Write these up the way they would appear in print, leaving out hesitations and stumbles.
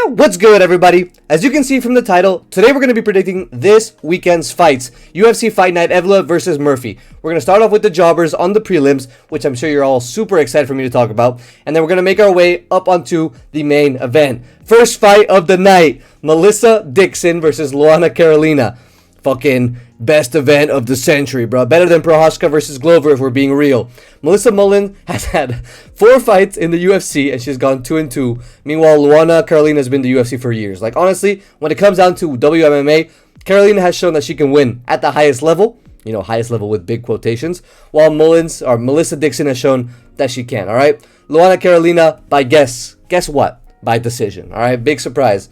What's good, everybody? As you can see from the title, today we're going to be predicting this weekend's fights. UFC Fight Night, Evoloev versus Murphy. We're going to start off with the jobbers on the prelims, which I'm sure you're all super excited for me to talk about. And then we're going to make our way up onto the main event. First fight of the night, Melissa Dixon versus Luana Carolina. Fucking best event of the century, bro. Better than Prochazka versus Glover, if we're being real. Melissa Mullen has had 4 fights in the UFC, and she's gone 2-2. Meanwhile, Luana Carolina has been in the UFC for years. Like, honestly, when it comes down to WMMA, Carolina has shown that she can win at the highest level. You know, highest level with big quotations. While Melissa Dixon has shown that she can, alright? Luana Carolina by guess what? By decision, alright? Big surprise.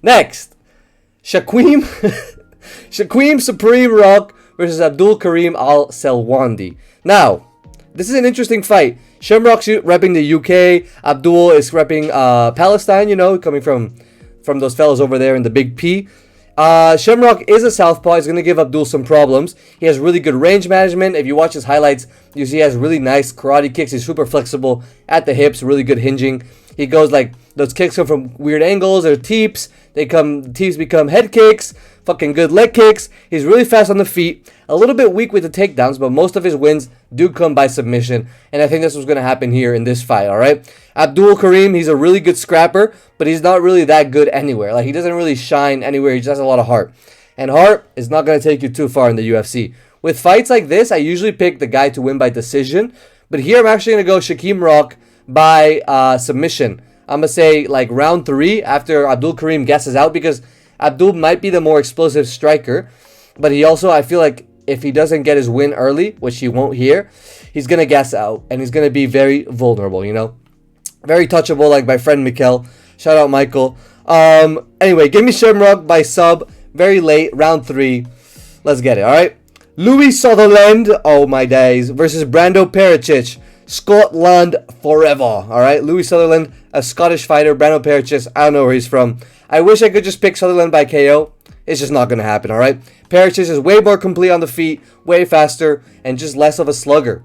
Next, Shaquem Supreme Rock versus Abdul Karim Al Selwandi. Now, this is an interesting fight. Shamrock's repping the UK. Abdul is repping Palestine, you know, coming from those fellas over there in the Big P. Shamrock is a southpaw. He's going to give Abdul some problems. He has really good range management. If you watch his highlights, you see he has really nice karate kicks. He's super flexible at the hips, really good hinging. He goes like, those kicks come from weird angles or teeps. Teeps become head kicks. Fucking good leg kicks. He's really fast on the feet. A little bit weak with the takedowns, but most of his wins do come by submission. And I think this was going to happen here in this fight, alright? Abdul Karim, he's a really good scrapper, but he's not really that good anywhere. Like, he doesn't really shine anywhere. He just has a lot of heart. And heart is not going to take you too far in the UFC. With fights like this, I usually pick the guy to win by decision. But here I'm actually going to go Shaquem Rock by submission. I'm going to say like round 3 after Abdul Karim guesses out, because Abdul might be the more explosive striker, but he also, I feel like if he doesn't get his win early, which he won't here, he's going to gas out and he's going to be very vulnerable, you know? Very touchable, like my friend Mikel. Shout out Michael. Anyway, give me Shamrock by sub, very late, round 3. Let's get it, alright? Louis Sutherland, oh my days, versus Brando Pericic. Scotland forever, alright? Louis Sutherland, a Scottish fighter. Brando Pericic, I don't know where he's from. I wish I could just pick Sutherland by KO. It's just not going to happen, alright? Pericic is way more complete on the feet, way faster, and just less of a slugger.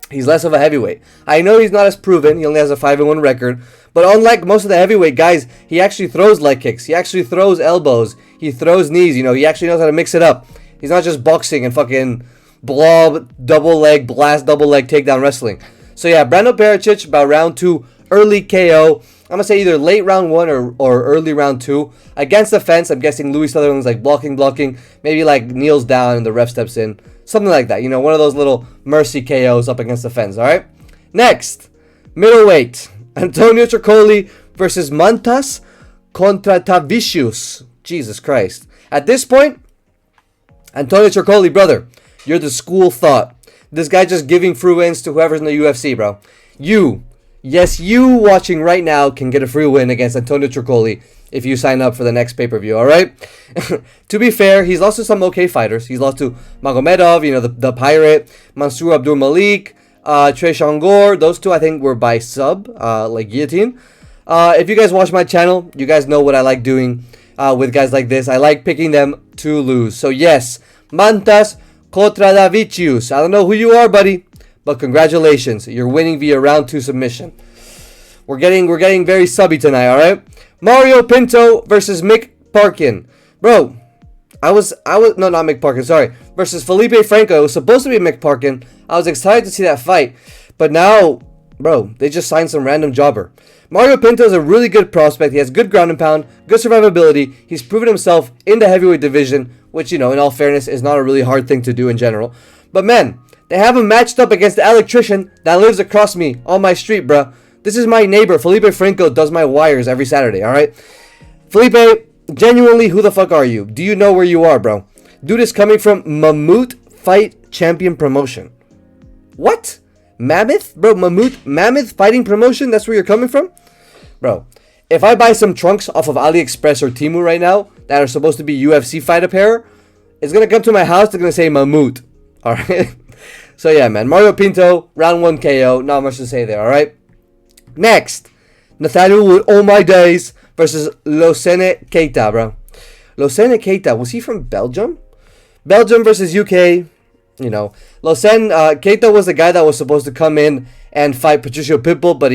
He's less of a heavyweight. I know he's not as proven. He only has a 5-1 record. But unlike most of the heavyweight guys, he actually throws leg kicks. He actually throws elbows. He throws knees. You know, he actually knows how to mix it up. He's not just boxing and fucking blob, double leg, blast, double leg, takedown wrestling. So yeah, Brando Pericic by round 2, early KO. I'm going to say either late round 1 or early round 2. Against the fence, I'm guessing Louis Sutherland's like blocking. Maybe like kneels down and the ref steps in. Something like that. You know, one of those little mercy KOs up against the fence, alright? Next, middleweight. Antonio Tricoli versus Mantas Contratavicius. Jesus Christ. At this point, Antonio Tricoli, brother, you're the school thought. This guy just giving free wins to whoever's in the UFC, bro. Yes, you watching right now can get a free win against Antonio Tricoli if you sign up for the next pay-per-view, alright? To be fair, he's lost to some okay fighters. He's lost to Magomedov, you know, the Pirate, Mansour Abdul Malik, Trey Shangor. Those two, I think, were by sub, like guillotine. If you guys watch my channel, you guys know what I like doing with guys like this. I like picking them to lose. So yes, Mantas Contratavicius. I don't know who you are, buddy, but congratulations. You're winning via round 2 submission. We're getting very subby tonight, alright? Mario Pinto versus Mick Parkin. Bro, no, not Mick Parkin, sorry. Versus Felipe Franco. It was supposed to be Mick Parkin. I was excited to see that fight. But now, bro, they just signed some random jobber. Mario Pinto is a really good prospect. He has good ground and pound, good survivability. He's proven himself in the heavyweight division, which, you know, in all fairness, is not a really hard thing to do in general. But man, they have him matched up against the electrician that lives across me on my street, bruh. This is my neighbor. Felipe Franco does my wires every Saturday, alright? Felipe, genuinely, who the fuck are you? Do you know where you are, bro? Dude is coming from Mammoth Fight Champion Promotion. What? Mammoth? Bro, Mammoth Fighting Promotion? That's where you're coming from? Bro, if I buy some trunks off of AliExpress or Temu right now that are supposed to be UFC fight apparel, it's going to come to my house. They're going to say Mammoth. Alright? So yeah, man. Mario Pinto, round 1 KO. Not much to say there, alright? Next, Nathaniel Wood, oh my days, versus Losene Keita, bro. Losene Keita, was he from Belgium? Belgium versus UK. You know, Keita was the guy that was supposed to come in and fight Patricio Pitbull, but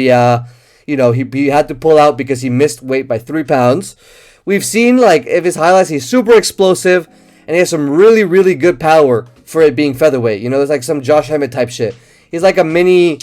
he had to pull out because he missed weight by 3 pounds. We've seen, like, if his highlights, he's super explosive, and he has some really, really good power for it being featherweight. It's like some Josh Emmett type shit. He's like a mini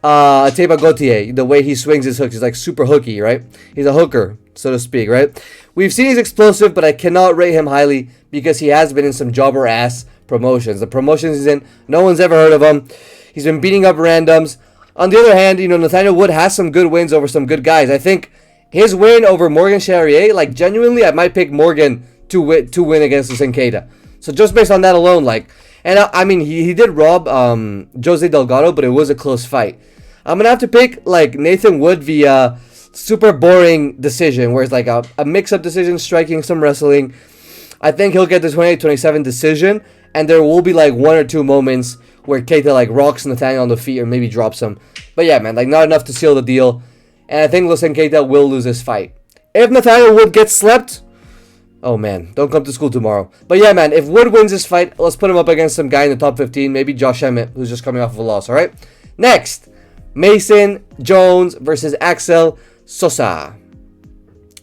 Teba Gautier. The way he swings his hooks is like super hooky, right? He's a hooker, so to speak, right? We've seen he's explosive, but I cannot rate him highly because he has been in some jobber ass promotions. The promotions he's in, no one's ever heard of him. He's been beating up randoms. On the other hand, Nathaniel Wood has some good wins over some good guys. I think his win over Morgan Charrier, like, genuinely, I might pick Morgan to win against Senkeda. So just based on that alone, like, and I mean, he did rob Jose Delgado, but it was a close fight. I'm gonna have to pick, like, Nathan Wood via super boring decision, where it's like a mix-up decision, striking, some wrestling. I think he'll get the 28-27 decision, and there will be like 1 or 2 moments where Keita like rocks Nathaniel on the feet or maybe drops him. But yeah, man, like, not enough to seal the deal. And I think Listen Keita will lose this fight. If Nathaniel Wood gets slept, oh man, don't come to school tomorrow. But yeah, man, if Wood wins this fight, let's put him up against some guy in the top 15, maybe Josh Emmett, who's just coming off of a loss, alright? Next, Mason Jones versus Axel Sosa.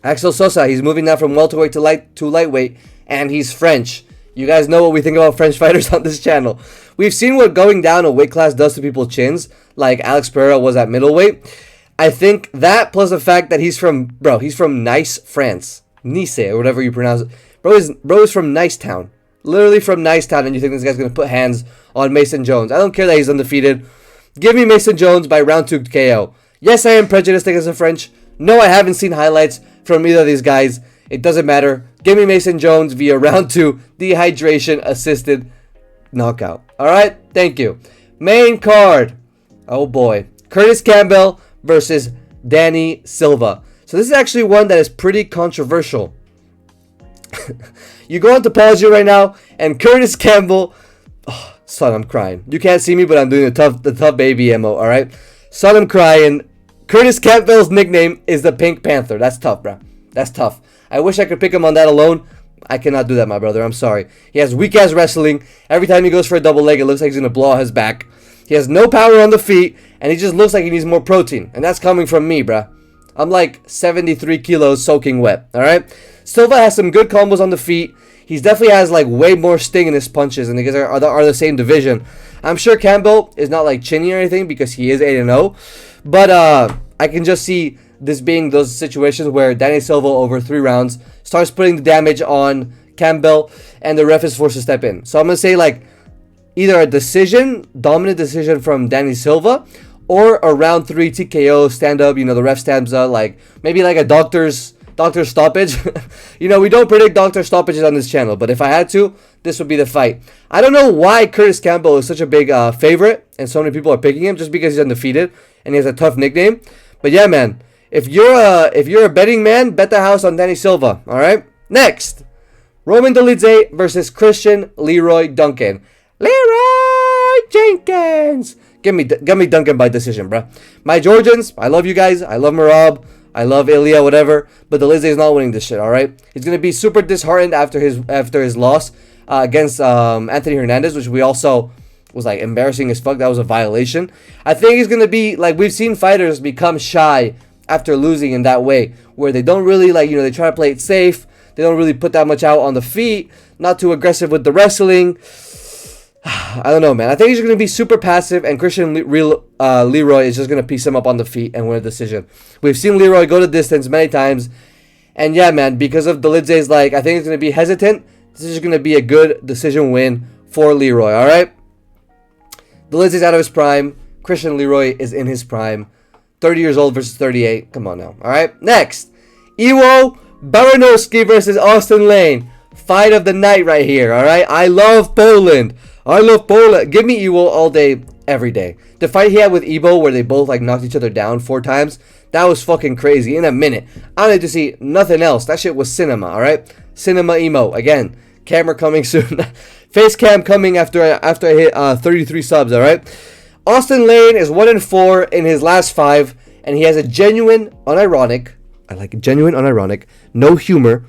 Axel Sosa, he's moving now from welterweight to lightweight, and he's French. You guys know what we think about French fighters on this channel. We've seen what going down a weight class does to people's chins, like Alex Pereira was at middleweight. I think that plus the fact that he's from Nice, France. Nice, or whatever you pronounce it. Bro is from Nice Town. Literally from Nice Town, and you think this guy's going to put hands on Mason Jones. I don't care that he's undefeated. Give me Mason Jones by round 2 KO. Yes, I am prejudiced against the French. No, I haven't seen highlights from either of these guys. It doesn't matter. Give me Mason Jones via round 2 dehydration assisted knockout. Alright, thank you. Main card. Oh boy. Curtis Campbell versus Danny Silva. So this is actually one that is pretty controversial. You go on Topology right now, and Curtis Campbell... Oh, son, I'm crying. You can't see me, but I'm doing the tough baby emo, alright? Son, I'm crying. Curtis Campbell's nickname is the Pink Panther. That's tough, bro. That's tough. I wish I could pick him on that alone. I cannot do that, my brother. I'm sorry. He has weak-ass wrestling. Every time he goes for a double leg, it looks like he's going to blow out his back. He has no power on the feet, and he just looks like he needs more protein. And that's coming from me, bruh. I'm like 73 kilos soaking wet, alright? Silva has some good combos on the feet. He definitely has like way more sting in his punches, and the guys are the same division. I'm sure Campbell is not like chinny or anything because he is 8-0. But I can just see this being those situations where Danny Silva over 3 rounds starts putting the damage on Campbell, and the ref is forced to step in. So I'm going to say like either a dominant decision from Danny Silva, or a round 3 TKO stand up. The ref stands up, like maybe like a doctor stoppage. We don't predict doctor stoppages on this channel, but if I had to, this would be the fight. I don't know why Curtis Campbell is such a big favorite and so many people are picking him, just because he's undefeated and he has a tough nickname. But yeah, man, if you're a betting man, bet the house on Danny Silva. All right. Next, Roman Dolidze versus Christian Leroy Duncan. Leroy Jenkins. Give me Duncan by decision, bruh. My Georgians, I love you guys. I love Marab. I love Ilya, whatever. But Dolidze is not winning this shit, alright? He's going to be super disheartened after his loss against Anthony Hernandez, which we also was like embarrassing as fuck. That was a violation. I think he's going to be, like, we've seen fighters become shy after losing in that way, where they don't really, like, they try to play it safe. They don't really put that much out on the feet. Not too aggressive with the wrestling. I don't know, man. I think he's going to be super passive, and Christian Leroy is just going to piece him up on the feet and win a decision. We've seen Leroy go the distance many times, and yeah, man, because of Dolidze's, like, I think he's going to be hesitant. This is going to be a good decision win for Leroy, all right? Dolidze's out of his prime. Christian Leroy is in his prime. 30 years old versus 38. Come on now, all right? Next, Iwo Baranowski versus Austin Lane. Fight of the night right here, all right? I love Poland. Give me Iwo all day, every day. The fight he had with Ebo, where they both like knocked each other down 4 times, that was fucking crazy. In a minute, I don't need to see nothing else. That shit was cinema, all right? Cinema emo again. Camera coming soon. Face cam coming after I hit 33 subs, all right? Austin Lane is 1-4 in his last 5, and he has a genuine, unironic. I like genuine, unironic. No humor.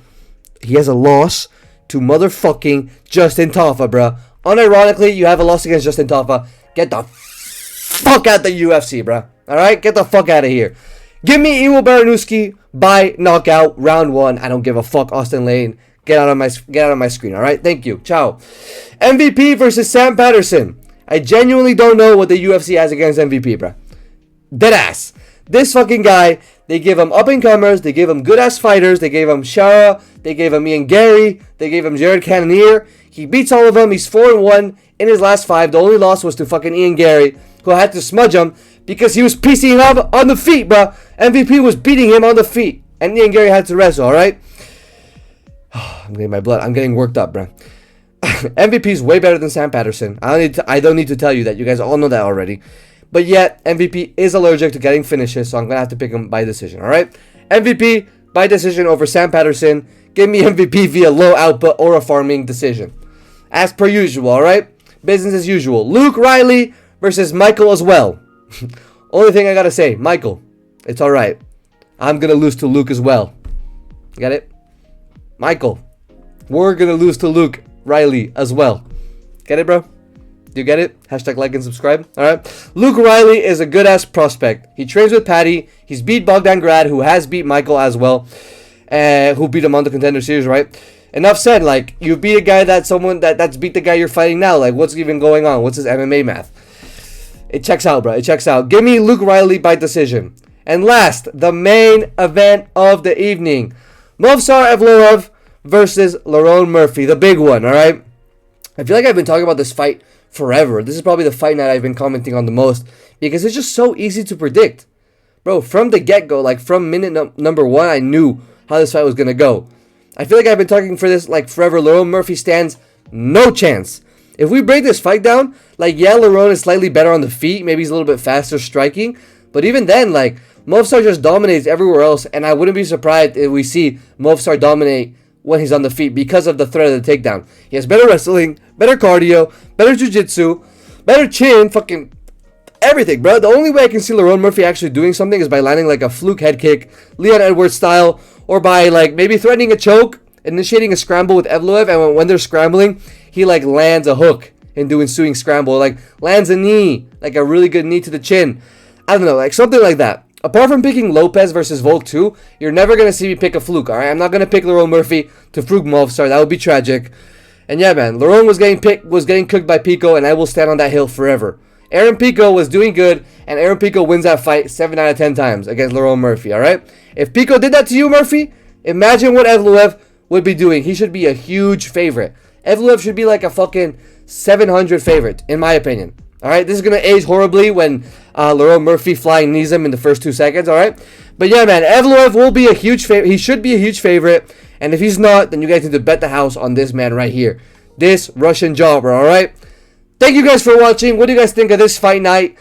He has a loss to motherfucking Justin Tafa, bruh. Unironically, you have a loss against Justin Tafa. Get the fuck out of the UFC, bruh. Alright? Get the fuck out of here. Give me Iwo Baranuski by knockout, round 1. I don't give a fuck, Austin Lane. Get out of my screen, all right? Thank you. Ciao. MVP versus Sam Patterson. I genuinely don't know what the UFC has against MVP, bro. Deadass. This fucking guy, they give him up-and-comers, they give him good-ass fighters, they gave him Shara, they gave him Ian Gary, they gave him Jared Cannonier. He beats all of them. He's 4-1 in his last 5. The only loss was to fucking Ian Gary, who had to smudge him because he was piecing him up on the feet, bro. MVP was beating him on the feet, and Ian Gary had to wrestle, all right? I'm getting my blood. I'm getting worked up, bro. MVP is way better than Sam Patterson. I don't need to tell you that. You guys all know that already. But yet, MVP is allergic to getting finishes, so I'm going to have to pick him by decision, all right? MVP by decision over Sam Patterson. Give me MVP via low output or a farming decision. As per usual, all right? Business as usual. Luke Riley versus Michael as well. Only thing I got to say, Michael, it's all right. I'm going to lose to Luke as well. Got it? Michael, we're going to lose to Luke Riley as well. Get it, bro? Do you get it? Hashtag like and subscribe. All right. Luke Riley is a good-ass prospect. He trains with Patty. He's beat Bogdan Grad, who has beat Michael as well, who beat him on the Contender Series, right? Enough said. Like, you beat a guy that's beat the guy you're fighting now. Like, what's even going on? What's his MMA math? It checks out, bro. It checks out. Give me Luke Riley by decision. And last, the main event of the evening. Movsar Evoloev versus Lerone Murphy. The big one, all right? I feel like I've been talking about this fight forever. This is probably the fight night I've been commenting on the most because it's just so easy to predict. Bro, from the get-go, like from minute number 1, I knew how this fight was going to go. I feel like I've been talking for this like forever. Lerone Murphy stands no chance. If we break this fight down, like, yeah, Lerone is slightly better on the feet. Maybe he's a little bit faster striking. But even then, like, Movsar just dominates everywhere else. And I wouldn't be surprised if we see Movsar dominate when he's on the feet because of the threat of the takedown. He has better wrestling, better cardio, better jiu-jitsu, better chin, fucking everything, bro. The only way I can see Lerone Murphy actually doing something is by landing like a fluke head kick, Leon Edwards style, or by like maybe threatening a choke, initiating a scramble with Evoloev, and when they're scrambling, he like lands a hook in doing ensuing scramble, like lands a knee, like a really good knee to the chin. I don't know, like something like that. Apart from picking Lopez versus Volk 2, you're never going to see me pick a fluke, alright? I'm not going to pick Lerone Murphy to fluke Movsar. That would be tragic. And yeah, man, Lerone was getting cooked by Pico, and I will stand on that hill forever. Aaron Pico was doing good, and Aaron Pico wins that fight 7 out of 10 times against Lerone Murphy, alright? If Pico did that to you, Murphy, imagine what Evoloev would be doing. He should be a huge favorite. Evoloev should be like a fucking 700 favorite, in my opinion. Alright, this is going to age horribly when Lerone Murphy flying knees him in the first 2 seconds, alright? But yeah, man, Evoloev will be a huge favorite. He should be a huge favorite. And if he's not, then you guys need to bet the house on this man right here. This Russian jobber, alright? Thank you guys for watching. What do you guys think of this fight night?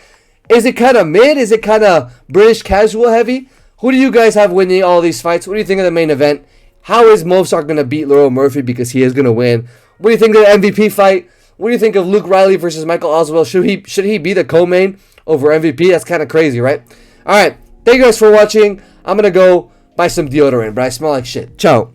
Is it kind of mid? Is it kind of British casual heavy? Who do you guys have winning all these fights? What do you think of the main event? How is Movsar going to beat Lerone Murphy because he is going to win? What do you think of the MVP fight? What do you think of Luke Riley versus Michael Oswald? Should he be the co-main over MVP? That's kind of crazy, right? All right. Thank you guys for watching. I'm going to go buy some deodorant, but I smell like shit. Ciao.